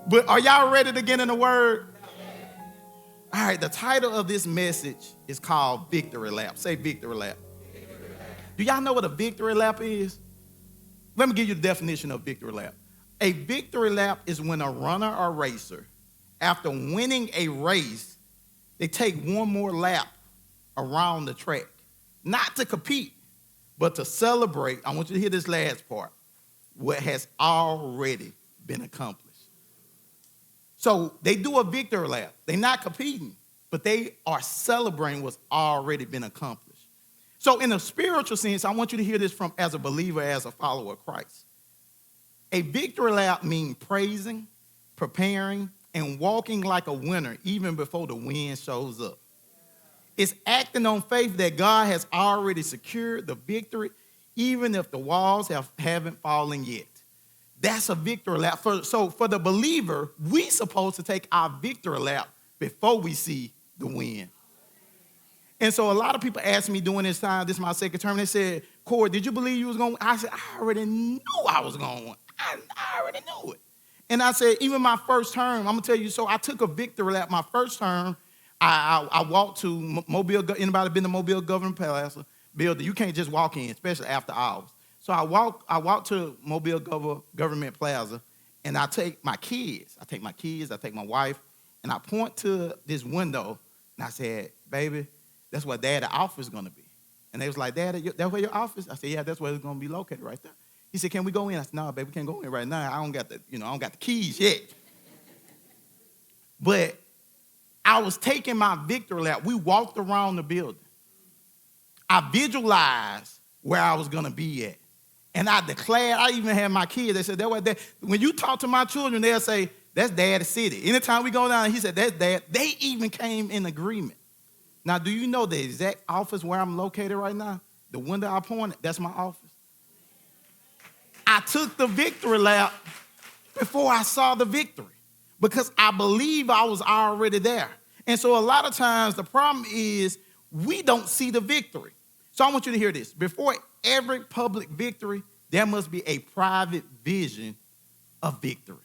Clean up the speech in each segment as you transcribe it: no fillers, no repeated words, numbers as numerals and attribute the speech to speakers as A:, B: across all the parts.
A: But are y'all ready to get in the word? All right, the title of this message is called Victory Lap. Say victory lap. Do y'all know what a victory lap is? Let me give you the definition of victory lap. A victory lap is when a runner or racer, after winning a race, they take one more lap around the track. Not to compete, but to celebrate. I want you to hear this last part. What has already been accomplished. So they do a victory lap. They're not competing, but they are celebrating what's already been accomplished. So in a spiritual sense, I want you to hear this from as a believer, as a follower of Christ. A victory lap means praising, preparing, and walking like a winner even before the win shows up. It's acting on faith that God has already secured the victory, even if the walls haven't fallen yet. That's a victory lap. So for the believer, we supposed to take our victory lap before we see the win. And so a lot of people ask me during this time, this is my second term, they said, Corey, did you believe you was going to win? I said, I already knew I was going to win. I already knew it. And I said, even my first term, I'm going to tell you, so I took a victory lap. My first term, I walked to Mobile. Anybody been to Mobile Government Plaza building? You can't just walk in, especially after hours. So I walked to Mobile Government Plaza, and I take my kids. I take my wife, and I point to this window, and I said, baby, that's where Daddy's office is going to be. And they was like, Daddy, that's where your office? I said, yeah, that's where it's going to be located right there. He said, can we go in? I said, no, baby, we can't go in right now. I don't got the keys yet. But I was taking my victory lap. We walked around the building. I visualized where I was going to be at. And I declared, I even had my kids, they said, that was Dad. When you talk to my children, they'll say, that's Daddy's city. Anytime we go down, he said, that's Dad. They even came in agreement. Now, do you know the exact office where I'm located right now? The window I pointed, that's my office. I took the victory lap before I saw the victory because I believe I was already there. And so a lot of times the problem is we don't see the victory. So I want you to hear this. Before every public victory, there must be a private vision of victory.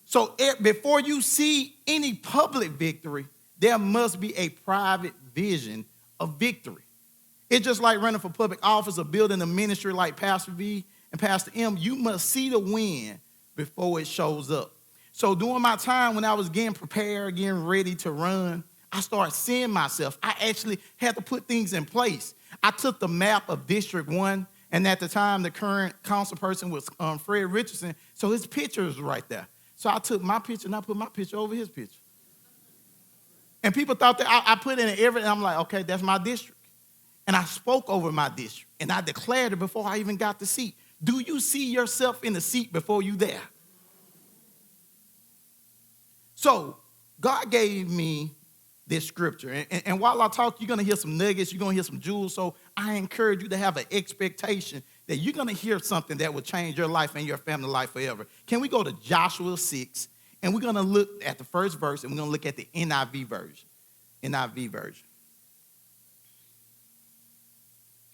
A: So before you see any public victory, there must be a private vision of victory. It's just like running for public office or building a ministry like Pastor V and Pastor M. You must see the win before it shows up. So during my time when I was getting prepared, getting ready to run, I started seeing myself. I actually had to put things in place. I took the map of District 1, and at the time, the current council person was Fred Richardson, so his picture was right there. So I took my picture, and I put my picture over his picture. And people thought that I put in everything. I'm like, okay, that's my district. And I spoke over my district, and I declared it before I even got the seat. Do you see yourself in the seat before you there? So God gave me this scripture. And while I talk, you're going to hear some nuggets, you're going to hear some jewels. So I encourage you to have an expectation that you're going to hear something that will change your life and your family life forever. Can we go to Joshua 6, and we're going to look at the first verse, and we're going to look at the NIV version. NIV version.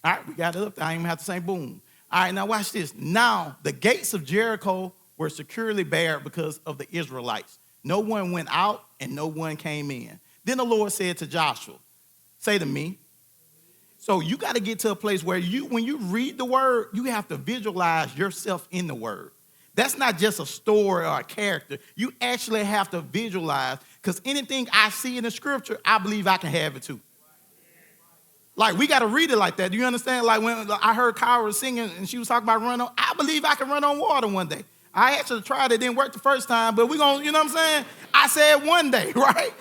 A: All right, we got it up there. I didn't even have to say boom. All right, now watch this. Now, the gates of Jericho were securely barred because of the Israelites. No one went out and no one came in. Then the Lord said to Joshua, say to me, so you got to get to a place where when you read the word, you have to visualize yourself in the word. That's not just a story or a character. You actually have to visualize, because anything I see in the scripture, I believe I can have it too. Like, we got to read it like that. Do you understand? Like, when I heard Kyra singing and she was talking about running on, I believe I can run on water one day. I actually tried it. Didn't work the first time, but we're going to, you know what I'm saying? I said one day, right?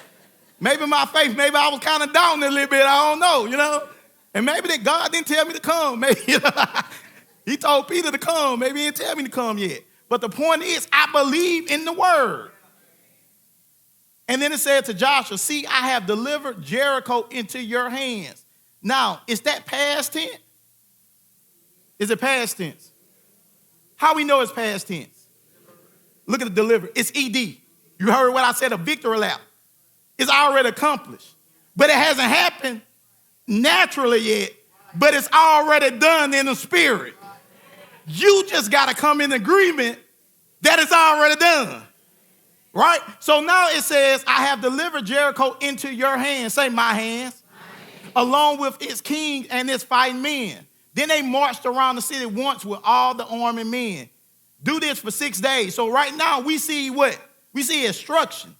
A: Maybe my faith, maybe I was kind of down a little bit. I don't know, you know? And maybe that God didn't tell me to come. Maybe he told Peter to come. Maybe he didn't tell me to come yet. But the point is, I believe in the word. And then it said to Joshua, see, I have delivered Jericho into your hands. Now, is that past tense? Is it past tense? How we know it's past tense? Look at the deliver. It's ED. You heard what I said, a victory lap. It's already accomplished. But it hasn't happened naturally yet, but it's already done in the spirit. You just got to come in agreement that it's already done. Right? So now it says, I have delivered Jericho into your hands. Say, my hands. Along with its king and its fighting men. Then they marched around the city once with all the armed men. Do this for 6 days. So right now we see what? We see instruction.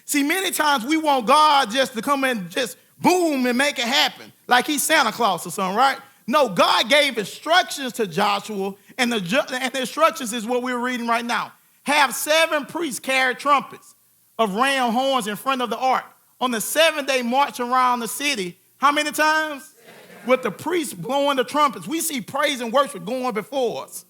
A: See, many times we want God just to come and just boom and make it happen. Like he's Santa Claus or something, right? No, God gave instructions to Joshua, and the instructions is what we're reading right now. Have 7 priests carry trumpets of ram horns in front of the ark. On the 7th day, march around the city. How many times? 7. With the priests blowing the trumpets. We see praise and worship going before us.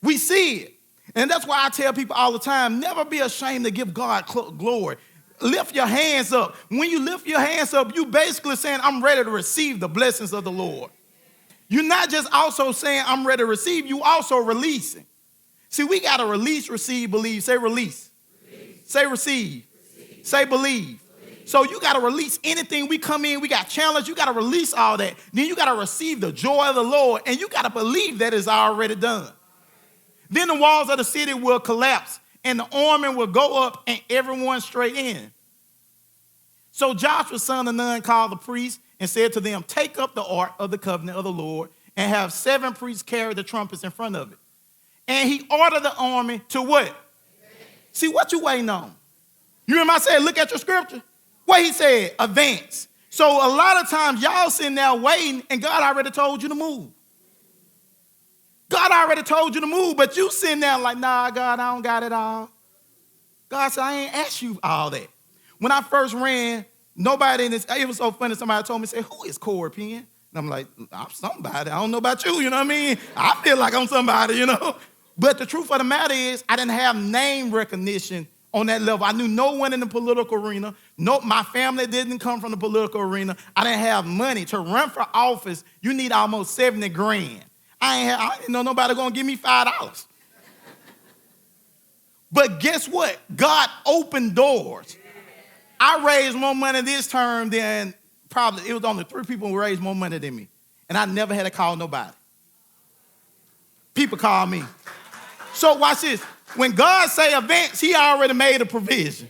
A: We see it. And that's why I tell people all the time, never be ashamed to give God glory. Lift your hands up. When you lift your hands up, you basically saying, I'm ready to receive the blessings of the Lord. You're not just also saying, I'm ready to receive, you also releasing. See, we got to release, receive, believe. Say release. Say receive. Say believe. So you got to release anything. We come in, we got challenged. You got to release all that. Then you got to receive the joy of the Lord, and you got to believe that it's already done. Then the walls of the city will collapse, and the army will go up, and everyone straight in. So Joshua, son of Nun, called the priests and said to them, take up the ark of the covenant of the Lord and have 7 priests carry the trumpets in front of it. And he ordered the army to what? See, what you waiting on? You remember I said, look at your scripture? What he said, advance. So a lot of times y'all sitting there waiting, and God already told you to move. God already told you to move, but you sitting there like, nah, God, I don't got it all. God said, I ain't asked you all that. When I first ran, nobody in this, it was so funny, somebody told me, say, who is Corey Penn? And I'm like, I'm somebody. I don't know about you, you know what I mean? I feel like I'm somebody, you know? But the truth of the matter is, I didn't have name recognition on that level. I knew no one in the political arena. No, my family didn't come from the political arena. I didn't have money. To run for office, you need almost 70 grand. I didn't know nobody gonna give me $5. But guess what? God opened doors. I raised more money this term than probably, it was only 3 people who raised more money than me. And I never had to call nobody. People call me. So watch this. When God say advance, he already made a provision.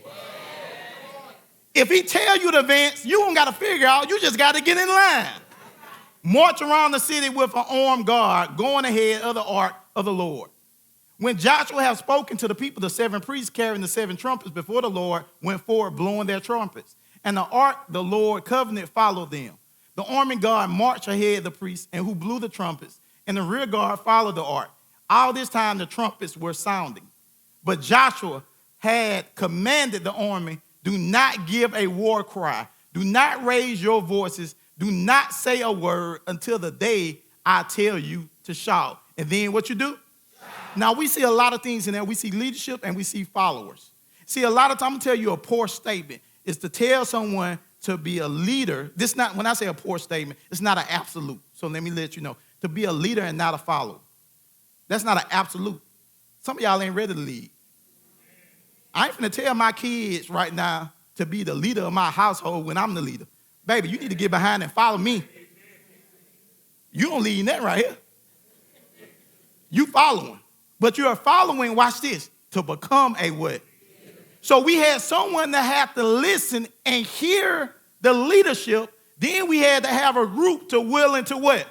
A: If he tell you to advance, you don't got to figure out. You just got to get in line. March around the city with an armed guard going ahead of the ark of the Lord. When Joshua had spoken to the people, the 7 priests carrying the 7 trumpets before the Lord went forward blowing their trumpets. And the ark, the Lord covenant, followed them. The armed guard marched ahead of the priests and who blew the trumpets, and the rear guard followed the ark. All this time the trumpets were sounding. But Joshua had commanded the army, do not give a war cry. Do not raise your voices. Do not say a word until the day I tell you to shout. And then what you do? Shout. Now we see a lot of things in there. We see leadership and we see followers. See, a lot of times, I'm going to tell you a poor statement is to tell someone to be a leader. This not, when I say a poor statement, it's not an absolute. So let me let you know. To be a leader and not a follower. That's not an absolute. Some of y'all ain't ready to lead. I ain't finna tell my kids right now to be the leader of my household when I'm the leader. Baby, you need to get behind and follow me. You don't lead that right here. You following. But you're following, watch this, to become a what? So we had someone that had to listen and hear the leadership. Then we had to have a group to willing to what?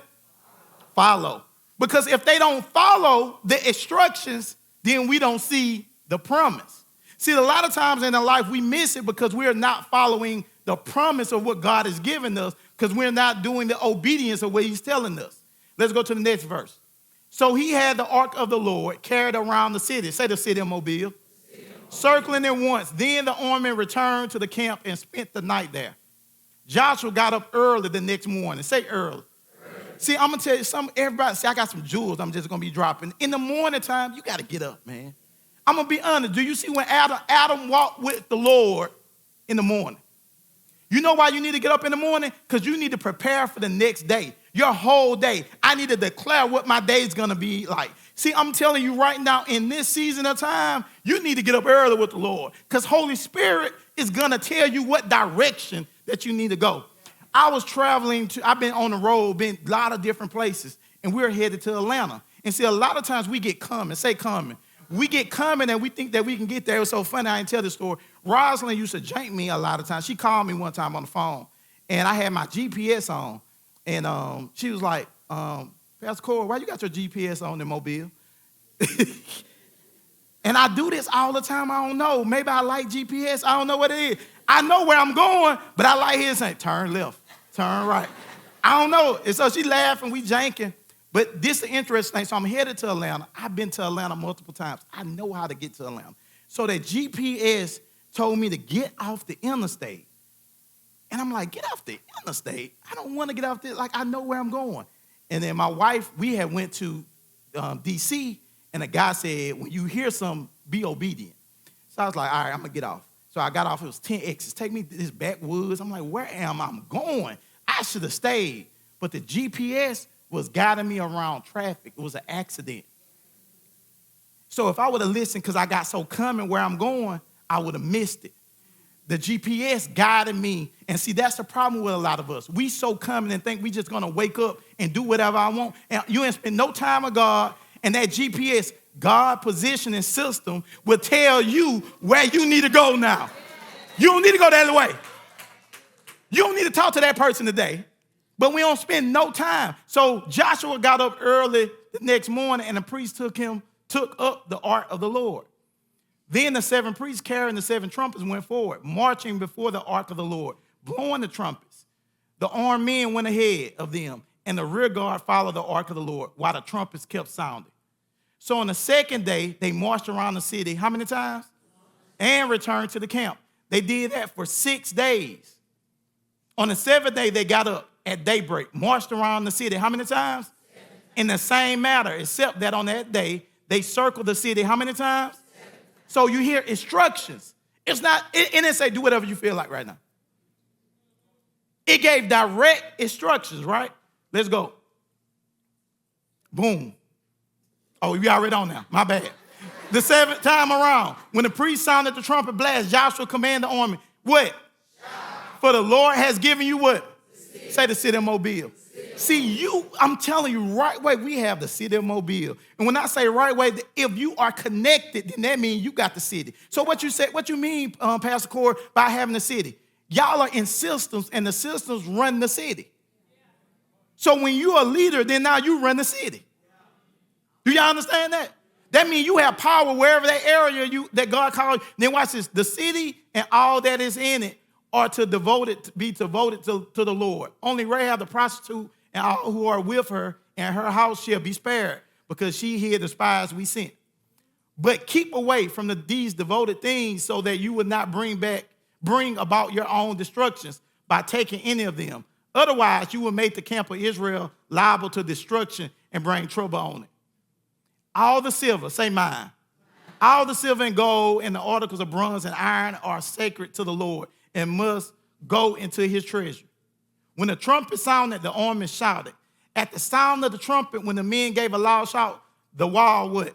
A: Follow. Because if they don't follow the instructions, then we don't see the promise. See, a lot of times in our life, we miss it because we're not following the promise of what God has given us because we're not doing the obedience of what he's telling us. Let's go to the next verse. So he had the ark of the Lord carried around the city. Say the city of Mobile. Circling it once. Then the army returned to the camp and spent the night there. Joshua got up early the next morning. Say early. See, I'm going to tell you everybody, see, I got some jewels I'm just going to be dropping. In the morning time, you got to get up, man. I'm going to be honest. Do you see when Adam walked with the Lord in the morning? You know why you need to get up in the morning? Because you need to prepare for the next day, your whole day. I need to declare what my day is going to be like. See, I'm telling you right now, in this season of time, you need to get up early with the Lord because Holy Spirit is going to tell you what direction that you need to go. I was traveling I've been on the road, been a lot of different places, and we're headed to Atlanta. And see, a lot of times we get coming, say coming. We get coming and we think that we can get there. It was so funny. I didn't tell this story. Rosalind used to jank me a lot of times. She called me one time on the phone, and I had my GPS on. And she was like, Pastor Corey, why you got your GPS on in Mobile? And I do this all the time. I don't know. Maybe I like GPS. I don't know what it is. I know where I'm going, but I like hearing saying, turn left, turn right. I don't know. And so she laughing, we janking. But this is the interesting thing. So I'm headed to Atlanta. I've been to Atlanta multiple times. I know how to get to Atlanta. So that GPS told me to get off the interstate. And I'm like, get off the interstate? I don't want to get off there. Like, I know where I'm going. And then my wife, we had went to D.C., and the guy said, when you hear something, be obedient. So I was like, all right, I'm going to get off. So I got off. It was 10 exits. Take me to this backwoods. I'm like, where am I going? I should have stayed. But the GPS was guiding me around traffic. It was an accident. So if I would have listened because I got so coming where I'm going, I would have missed it. The GPS guided me. And see, that's the problem with a lot of us. We so coming and think we just going to wake up and do whatever I want. And you ain't spend no time with God. And that GPS, God positioning system, will tell you where you need to go now. You don't need to go the other way. You don't need to talk to that person today. But we don't spend no time. So Joshua got up early the next morning, and the priest took up the ark of the Lord. Then the 7 priests carrying the 7 trumpets went forward, marching before the ark of the Lord, blowing the trumpets. The armed men went ahead of them, and the rear guard followed the ark of the Lord while the trumpets kept sounding. So on the second day, they marched around the city, how many times? And returned to the camp. They did that for 6 days. On the 7th day, they got up at daybreak, marched around the city, how many times? 7. In the same manner, except that on that day, they circled the city, how many times? 7. So you hear instructions. It didn't say do whatever you feel like right now. It gave direct instructions, right? Let's go. Boom. Oh, we already on now. My bad. The 7th time around, when the priest sounded the trumpet blast, Joshua commanded the army, what? Shout. For the Lord has given you what? The Say the city of Mobile. See, I'm telling you, right way, we have the city of Mobile. And when I say right way, if you are connected, then that means you got the city. So what you mean, Pastor Corey, by having the city? Y'all are in systems, and the systems run the city. So when you're a leader, then now you run the city. Do y'all understand that? That means you have power wherever that area that God called you. Then watch this. The city and all that is in it are be devoted to the Lord. Only Rahab the prostitute and all who are with her and her house shall be spared, because she hid the spies we sent. But keep away from these devoted things, so that you would not bring about your own destructions by taking any of them. Otherwise, you will make the camp of Israel liable to destruction and bring trouble on it. All the silver, say mine. All the silver and gold and the articles of bronze and iron are sacred to the Lord and must go into his treasure. When the trumpet sounded, the army shouted. At the sound of the trumpet, when the men gave a loud shout, the wall would.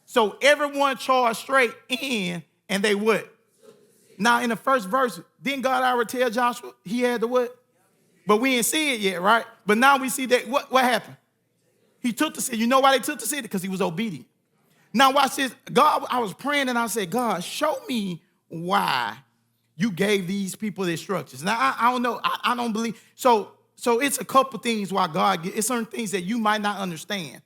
A: So everyone charged straight in, and they would. Now, in the first verse, didn't God already tell Joshua he had the what? But we didn't see it yet, right? But now we see that what happened? He took the city. You know why they took the city? Because he was obedient. Now watch this. God, I was praying and I said, God, show me why you gave these people the instructions. Now, I don't know. I don't believe. So it's a couple things why God, it's certain things that you might not understand.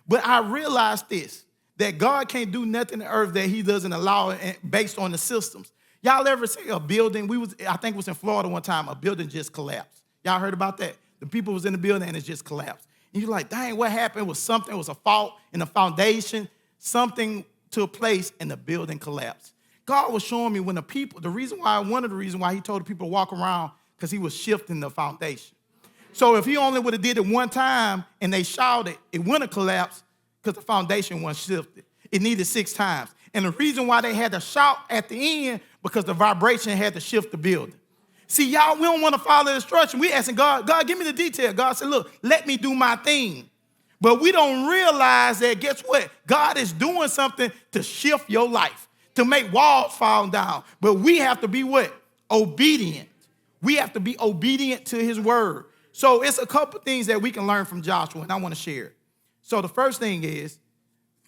A: But I realized this, that God can't do nothing on earth that he doesn't allow it based on the systems. Y'all ever see a building? I think it was in Florida one time, a building just collapsed. Y'all heard about that? The people was in the building and it just collapsed. And you're like, dang, what happened? It was a fault in the foundation. Something took place and the building collapsed. God was showing me one of the reason why he told the people to walk around, because he was shifting the foundation. So if he only would have did it one time and they shouted, it wouldn't have collapsed, because the foundation wasn't shifted. It needed 6 times. And the reason why they had to shout at the end, because the vibration had to shift the building. See, y'all, we don't want to follow the instruction. We asking God, give me the detail. God said, look, let me do my thing. But we don't realize that, guess what? God is doing something to shift your life, to make walls fall down. But we have to be what? Obedient. We have to be obedient to his word. So it's a couple things that we can learn from Joshua, and I want to share it. So the first thing is,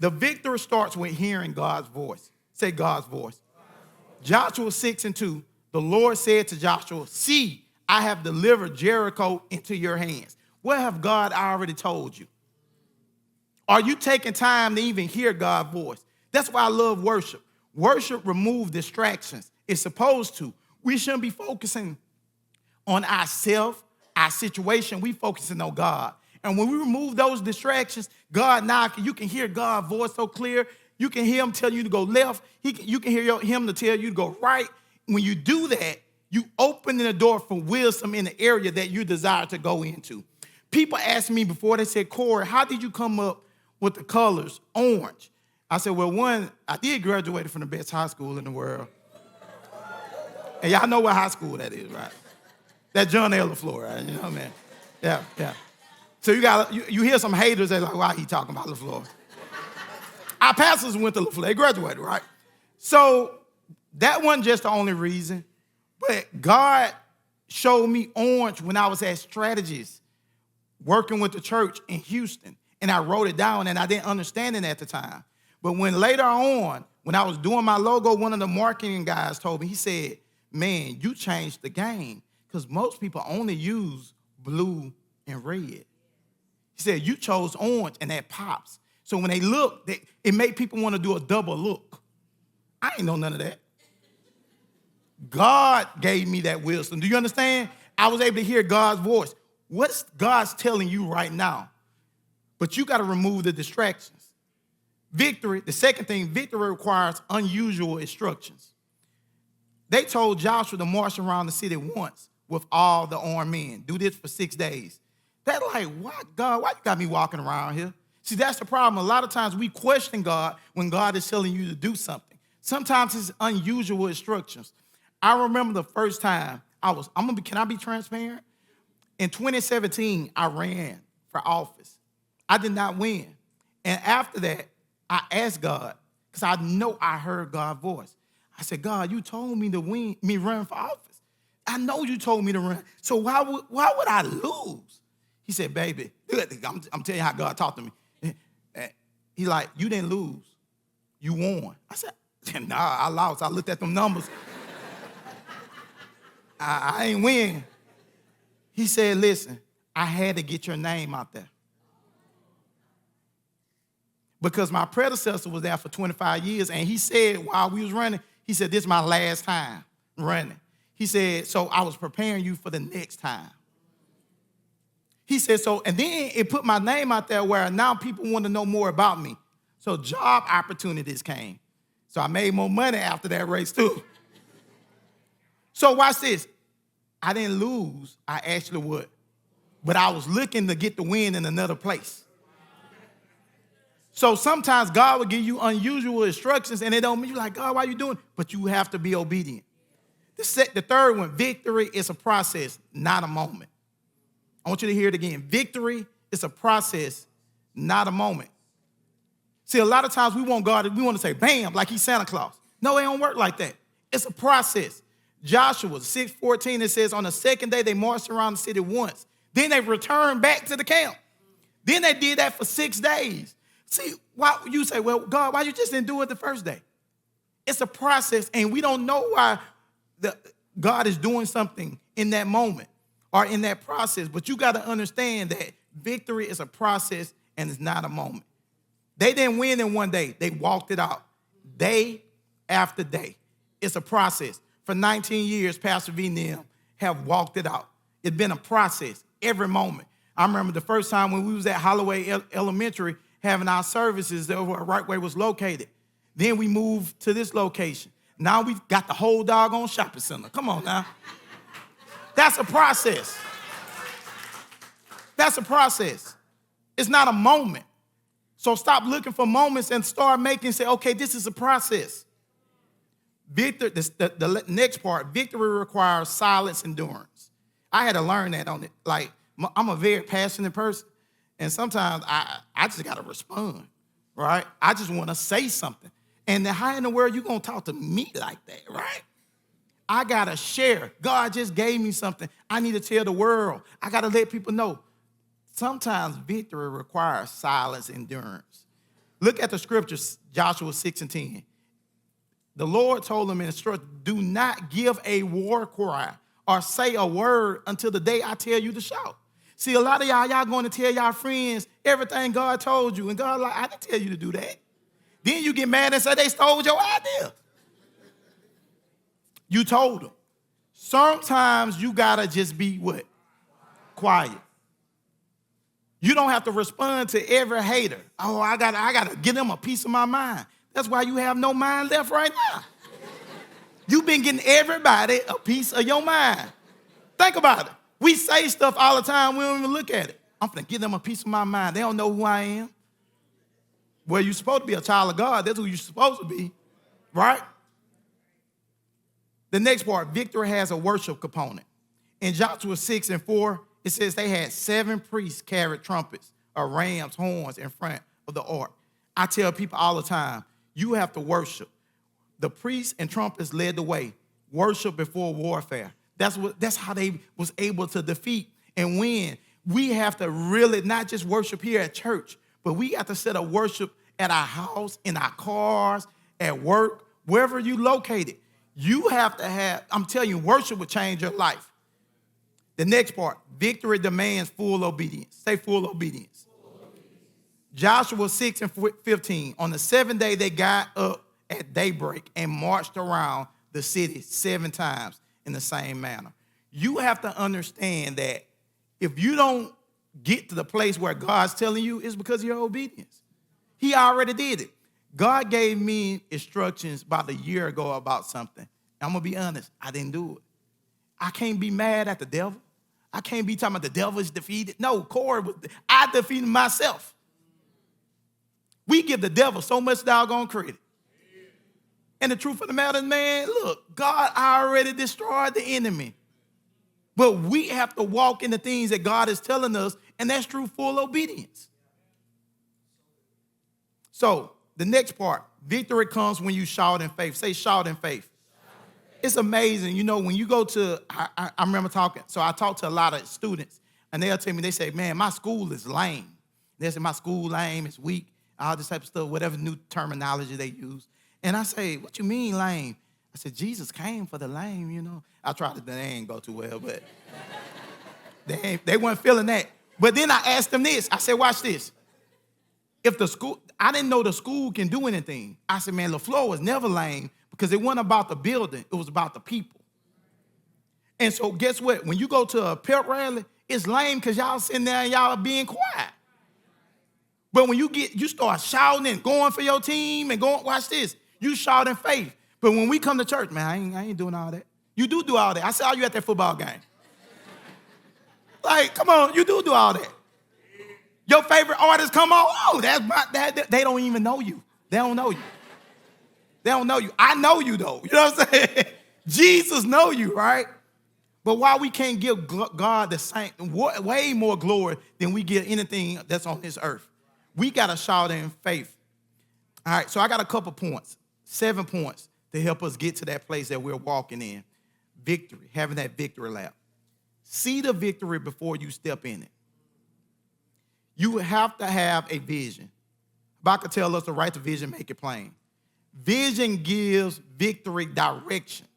A: The victory starts with hearing God's voice. Say God's voice. Joshua 6:2, the Lord said to Joshua, see, I have delivered Jericho into your hands. What have God already told you? Are you taking time to even hear God's voice? That's why I love worship. Worship removes distractions. It's supposed to. We shouldn't be focusing on ourselves, our situation. We focusing on God. And when we remove those distractions, God now, you can hear God's voice so clear. You can hear him tell you to go left. You can hear him to tell you to go right. When you do that, you open the door for wisdom in the area that you desire to go into. People asked me before, they said, Corey, how did you come up with the colors orange? I said, well, one, I did graduate from the best high school in the world. And y'all know what high school that is, right? That John L. LaFleur, right? You know, man. Yeah. So you hear some haters that like, why he talking about LaFleur? Our pastors went to LaFleur, they graduated, right? So that wasn't just the only reason, but God showed me orange when I was at Strategies, working with the church in Houston, and I wrote it down, and I didn't understand it at the time. But when later on, when I was doing my logo, one of the marketing guys told me, he said, man, you changed the game, because most people only use blue and red. He said, you chose orange, and that pops. So when they look, it made people want to do a double look. I ain't know none of that. God gave me that wisdom. Do you understand? I was able to hear God's voice. What's God's telling you right now? But you got to remove the distractions. Victory, the second thing, victory requires unusual instructions. They told Joshua to march around the city once with all the armed men. Do this for 6 days. They're like, what, God? Why you got me walking around here? See, that's the problem. A lot of times we question God when God is telling you to do something. Sometimes it's unusual instructions. I remember the first time can I be transparent? In 2017, I ran for office. I did not win. And after that, I asked God, because I know I heard God's voice. I said, God, you told me to run for office. I know you told me to run. So why would I lose? He said, baby, I'm telling you how God talked to me. He like, you didn't lose. You won. I said, nah, I lost. I looked at them numbers. I ain't win. He said, listen, I had to get your name out there. Because my predecessor was there for 25 years, and he said while we was running, he said, this is my last time running. He said, so I was preparing you for the next time. He said, so, and then it put my name out there where now people want to know more about me. So job opportunities came. So I made more money after that race too. So watch this. I didn't lose. I actually would. But I was looking to get the win in another place. So sometimes God will give you unusual instructions and it don't mean you're like, God, why are you doing it? But you have to be obedient. The third one, victory is a process, not a moment. I want you to hear it again. Victory is a process, not a moment. See, a lot of times we want God, we want to say, bam, like he's Santa Claus. No, it don't work like that. It's a process. Joshua 6:14, it says, on the second day, they marched around the city once. Then they returned back to the camp. Then they did that for 6 days. See, why you say, well, God, why you just didn't do it the first day? It's a process, and we don't know why God is doing something in that moment or in that process. But you got to understand that victory is a process and it's not a moment. They didn't win in one day. They walked it out day after day. It's a process. For 19 years, Pastor V and them have walked it out. It's been a process every moment. I remember the first time when we was at Holloway Elementary having our services over where Right Way was located. Then we moved to this location. Now we've got the whole doggone shopping center. Come on now. That's a process. That's a process. It's not a moment. So stop looking for moments and start say, okay, this is a process. The next part, victory requires silence endurance. I had to learn that on it. Like, I'm a very passionate person, and sometimes I just got to respond, right? I just want to say something. And then how in the world you going to talk to me like that, right? I got to share. God just gave me something. I need to tell the world. I got to let people know. Sometimes victory requires silence endurance. Look at the scriptures, Joshua 6 and 10. The Lord told him in instruction, do not give a war cry or say a word until the day I tell you to shout. See, a lot of y'all going to tell y'all friends everything God told you. And God like, I didn't tell you to do that. Then you get mad and say they stole your idea. You told them. Sometimes you got to just be what? Quiet. You don't have to respond to every hater. Oh, I gotta give them a piece of my mind. That's why you have no mind left right now. You've been getting everybody a piece of your mind. Think about it. We say stuff all the time. We don't even look at it. I'm going to give them a piece of my mind. They don't know who I am. Well, you're supposed to be a child of God. That's who you're supposed to be, right? The next part, victory has a worship component. In Joshua 6 and 4, it says they had 7 priests carried trumpets or ram's horns in front of the ark. I tell people all the time, you have to worship. The priests and trumpets led the way. Worship before warfare. That's how they was able to defeat and win. We have to really not just worship here at church, but we have to set up worship at our house, in our cars, at work, wherever you located. You have to have, I'm telling you, worship will change your life. The next part, victory demands full obedience. Say full obedience. Joshua 6 and 15, on the 7th day they got up at daybreak and marched around the city 7 times in the same manner. You have to understand that if you don't get to the place where God's telling you, it's because of your obedience. He already did it. God gave me instructions about a year ago about something. I'm going to be honest, I didn't do it. I can't be mad at the devil. I can't be talking about the devil is defeated. No, I defeated myself. We give the devil so much doggone credit. And the truth of the matter is, man, look, God already destroyed the enemy. But we have to walk in the things that God is telling us, and that's through full obedience. So the next part, victory comes when you shout in faith. Say shout in faith. It's amazing. You know, when you go to, I remember talking, so I talk to a lot of students, and they'll tell me, they say, man, my school is lame. They say, my school lame, it's weak, all this type of stuff, whatever new terminology they use. And I say, what you mean lame? I said, Jesus came for the lame, you know. I tried to, they ain't go too well, but they weren't feeling that. But then I asked them this. I said, watch this. If the school, I didn't know the school can do anything. I said, man, LaFleur was never lame because it wasn't about the building. It was about the people. And so guess what? When you go to a pep rally, it's lame because y'all sitting there and y'all being quiet. But when you start shouting and going for your team and going, watch this, you shout in faith. But when we come to church, man, I ain't doing all that. You do all that. I saw you at that football game. Like, come on, you do all that. Your favorite artist come on, oh, they don't even know you. They don't know you. They don't know you. I know you, though. You know what I'm saying? Jesus know you, right? But why we can't give God the same, way more glory than we give anything that's on this earth? We got to shout in faith. All right, so I got a couple points, 7 points to help us get to that place that we're walking in. Victory, having that victory lap. See the victory before you step in it. You have to have a vision. Habakkuk tells us to write the vision, make it plain. Vision gives victory direction.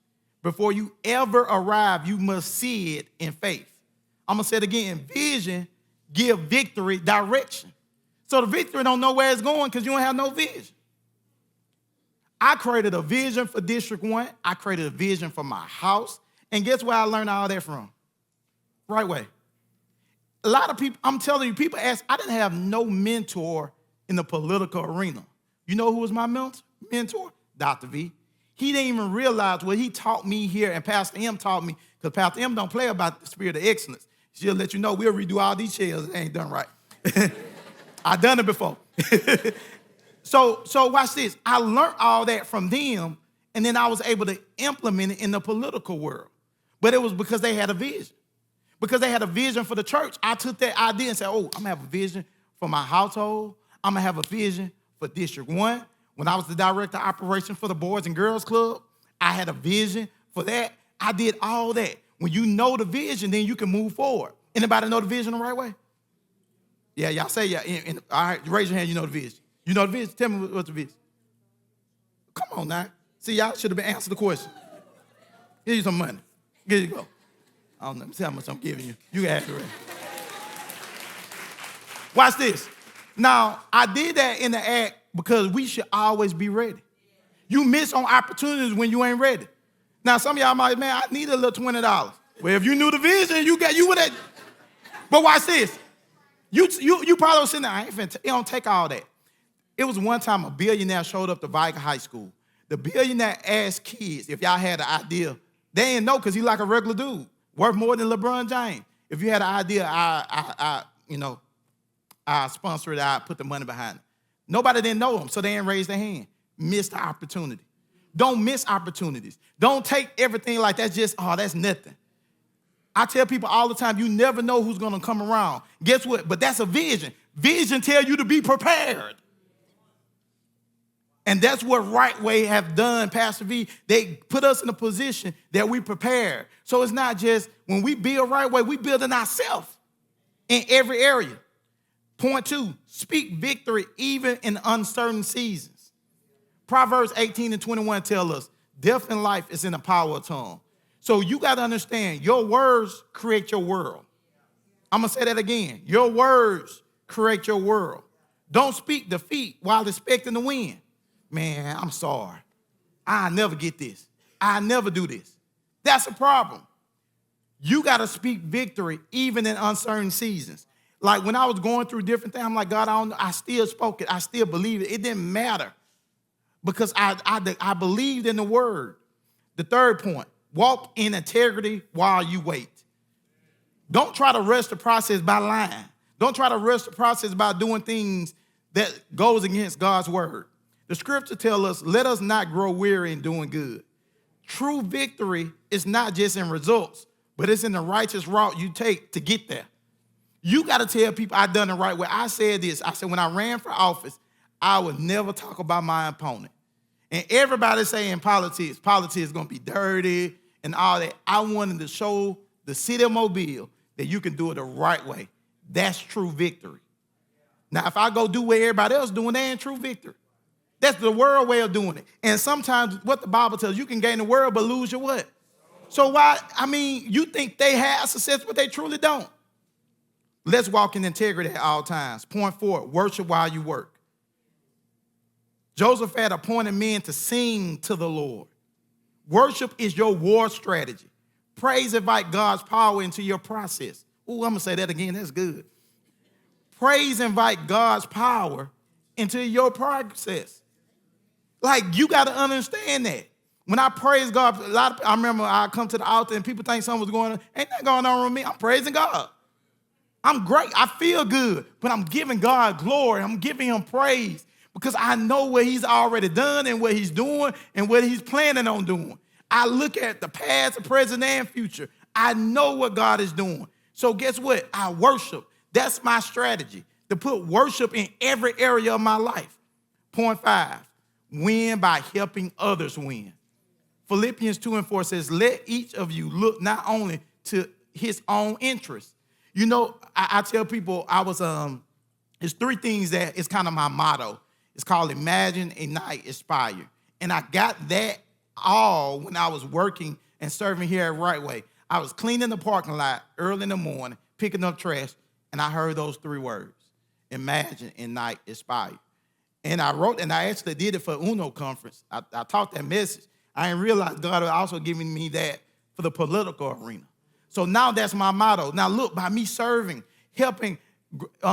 A: Before you ever arrive, you must see it in faith. I'm going to say it again. Vision gives victory direction. So the victory don't know where it's going because you don't have no vision. I created a vision for District 1. I created a vision for my house. And guess where I learned all that from? Right way. A lot of people, I'm telling you, people ask, I didn't have no mentor in the political arena. You know who was my mentor? Dr. V. He didn't even realize what he taught me here, and Pastor M taught me, because Pastor M don't play about the spirit of excellence. She'll let you know we'll redo all these chairs. It ain't done right. I done it before. So watch this. I learned all that from them, and then I was able to implement it in the political world. But it was because they had a vision. Because they had a vision for the church, I took that idea and said, oh, I'm going to have a vision for my household. I'm going to have a vision for District 1. When I was the director of operations for the Boys and Girls Club, I had a vision for that. I did all that. When you know the vision, then you can move forward. Anybody know the vision the right way? Yeah, y'all say yeah. All right, raise your hand, you know the vision. You know the vision? Tell me what's the vision. Come on now. See, y'all should have been answering the question. Give you some money. Here you go. I don't know. See how much I'm giving you. You can have it ready. Watch this. Now, I did that in the act because we should always be ready. You miss on opportunities when you ain't ready. Now, some of y'all might, man, I need a little $20. Well, if you knew the vision, you would have. But watch this. You probably was sitting there, it don't take all that. It was one time a billionaire showed up to Viking High School. The billionaire asked kids if y'all had an idea. They didn't know because he's like a regular dude, worth more than LeBron James. If you had an idea, I sponsor it, I put the money behind it. Nobody didn't know him, so they didn't raise their hand. Missed the opportunity. Don't miss opportunities. Don't take everything like that's just, that's nothing. I tell people all the time, you never know who's going to come around. Guess what? But that's a vision. Vision tell you to be prepared. And that's what Right Way have done, Pastor V. They put us in a position that we prepare. So it's not just when we build Right Way, we building ourselves in every area. Point 2, speak victory even in uncertain seasons. Proverbs 18:21 tell us, death and life is in the power of tongue. So you got to understand, your words create your world. I'm going to say that again. Your words create your world. Don't speak defeat while expecting to win. Man, I'm sorry. I never get this. I never do this. That's a problem. You got to speak victory even in uncertain seasons. Like when I was going through different things, I'm like, God, I still spoke it. I still believe it. It didn't matter because I believed in the word. The third point, walk in integrity while you wait. Don't try to rush the process by lying. Don't try to rush the process by doing things that goes against God's word. The scripture tells us, let us not grow weary in doing good. True victory is not just in results, but it's in the righteous route you take to get there. You got to tell people I done the right way. I said this. I said when I ran for office, I would never talk about my opponent. And everybody saying politics is going to be dirty and all that. I wanted to show the city of Mobile that you can do it the right way. That's true victory. Now, if I go do what everybody else doing, they ain't true victory. That's the world way of doing it. And sometimes what the Bible tells you can gain the world but lose your what? So you think they have success, but they truly don't. Let's walk in integrity at all times. Point 4, worship while you work. Joseph had appointed men to sing to the Lord. Worship is your war strategy. Praise invite God's power into your process. Ooh, I'm going to say that again. That's good. Praise invite God's power into your process. Like, you got to understand that. When I praise God, I remember I come to the altar and people think something was going on. Ain't that going on with me? I'm praising God. I'm great. I feel good, but I'm giving God glory. I'm giving him praise because I know what he's already done and what he's doing and what he's planning on doing. I look at the past, the present, and future. I know what God is doing. So guess what? I worship. That's my strategy, to put worship in every area of my life. Point 5, win by helping others win. Philippians 2:4 says, let each of you look not only to his own interest. You know, I tell people it's 3 things that is kind of my motto. It's called imagine, ignite, inspire. And I got that all when I was working and serving here at Right Way. I was cleaning the parking lot early in the morning, picking up trash, and I heard those 3 words, imagine, ignite, inspire. And I actually did it for UNO conference. I taught that message. I didn't realize God was also giving me that for the political arena. So now that's my motto. Now look, by me serving, helping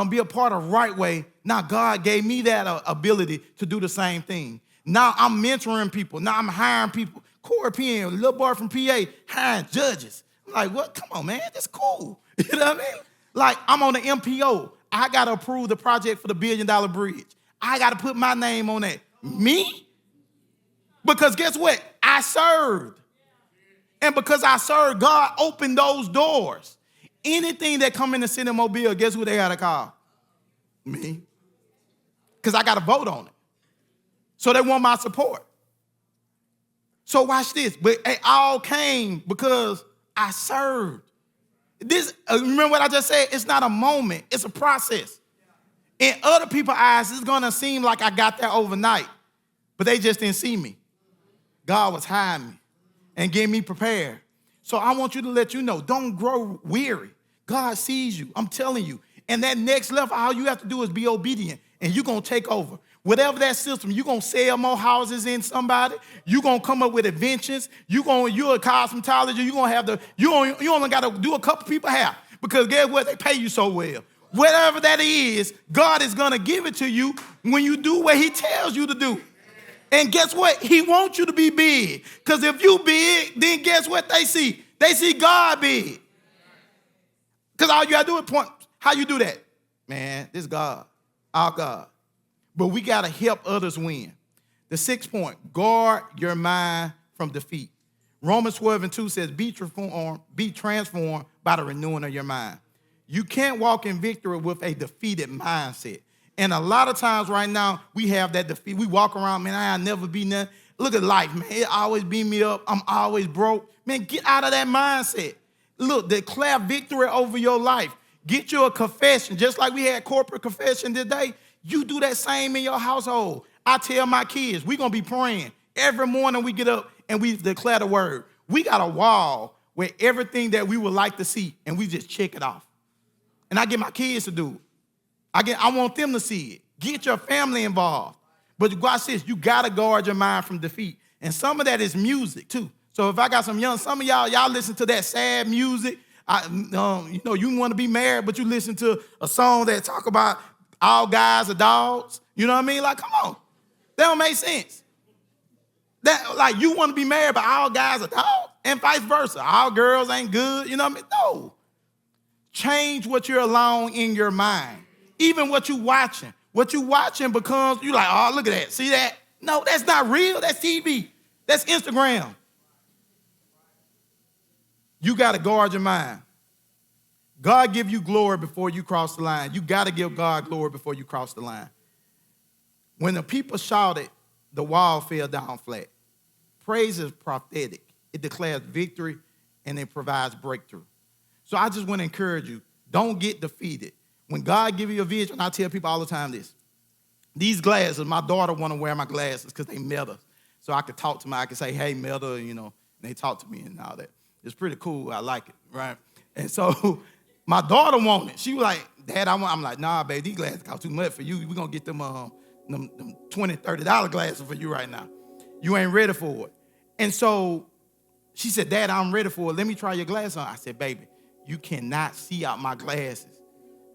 A: be a part of Right Way, now God gave me that ability to do the same thing. Now I'm mentoring people. Now I'm hiring people. Corey Penn, little boy from PA, hiring judges. I'm like, what? Come on, man, that's cool. You know what I mean? Like, I'm on the MPO. I got to approve the project for the $1 billion bridge. I got to put my name on that. Me? Because guess what? I served. And because I served, God opened those doors. Anything that come in the city of Mobile, guess who they got to call? Me. Because I got to vote on it. So they want my support. So watch this. But it all came because I served. This, remember what I just said? It's not a moment. It's a process. In other people's eyes, it's going to seem like I got there overnight, but they just didn't see me. God was hiding me and getting me prepared. So I want you to let you know, don't grow weary. God sees you. I'm telling you. And that next level, all you have to do is be obedient, and you're going to take over. Whatever that system, you're going to sell more houses in somebody. You're going to come up with inventions. You're a cosmetologist. You're going to have you only got to do a couple people hair, because guess what? They pay you so well. Whatever that is, God is going to give it to you when you do what he tells you to do. And guess what? He wants you to be big. Because if you big, then guess what they see? They see God big. Because all you got to do is point. How you do that? Man, this God, our God. But we got to help others win. The 6th point, guard your mind from defeat. Romans 12:2 says, be transformed by the renewing of your mind. You can't walk in victory with a defeated mindset. And a lot of times right now, we have that defeat. We walk around, man, I'll never be nothing. Look at life, man. It always beat me up. I'm always broke. Man, get out of that mindset. Look, declare victory over your life. Get you a confession. Just like we had corporate confession today, you do that same in your household. I tell my kids, we're going to be praying. Every morning we get up and we declare the word. We got a wall where everything that we would like to see, and we just check it off. And I get my kids to do it. I want them to see it. Get your family involved. But God says you got to guard your mind from defeat. And some of that is music too. So if I got some of y'all listen to that sad music. You want to be married, but you listen to a song that talk about all guys are dogs. You know what I mean? Like, come on. That don't make sense. That, like, you want to be married, but all guys are dogs, and vice versa. All girls ain't good. You know what I mean? No. Change what you're allowing in your mind. Even what you watching. What you watching becomes, you like, oh, look at that. See that? No, that's not real. That's TV. That's Instagram. You got to guard your mind. God give you glory before you cross the line. You got to give God glory before you cross the line. When the people shouted, the wall fell down flat. Praise is prophetic. It declares victory, and it provides breakthrough. So I just want to encourage you, don't get defeated. When God give you a vision, I tell people all the time this. These glasses, my daughter want to wear my glasses because they Meta. So I could talk to them. I could say, hey, Meta, and they talk to me and all that. It's pretty cool. I like it, right? And so my daughter wanted it. She was like, Dad, I'm like, nah, baby, these glasses cost too much for you. We're going to get them $20, $30 glasses for you right now. You ain't ready for it. And so she said, Dad, I'm ready for it. Let me try your glasses on. I said, baby, you cannot see out my glasses.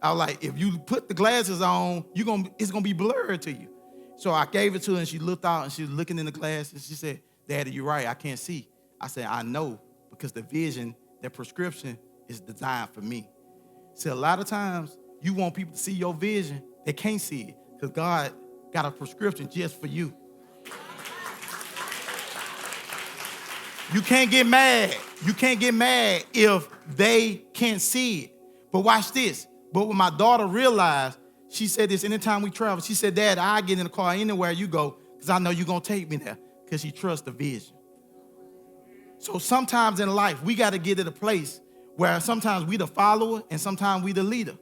A: I was like, if you put the glasses on, it's going to be blurred to you. So I gave it to her, and she looked out, and she was looking in the glasses. She said, Daddy, you're right. I can't see. I said, I know, because the vision, that prescription is designed for me. So a lot of times, you want people to see your vision. They can't see it because God got a prescription just for you. You can't get mad. You can't get mad if they can't see it. But watch this. But when my daughter realized, she said this anytime we travel, she said, Dad, I get in the car anywhere you go because I know you're going to take me there, because she trusts the vision. So sometimes in life, we got to get to a place where sometimes we the follower and sometimes we the leader.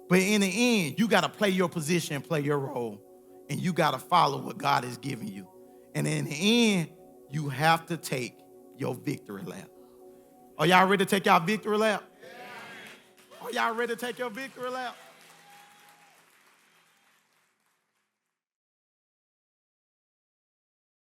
A: But in the end, you got to play your position, play your role, and you got to follow what God is giving you. And in the end, you have to take your victory lap. Are y'all ready to take your victory lap? Are y'all ready to take your victory lap?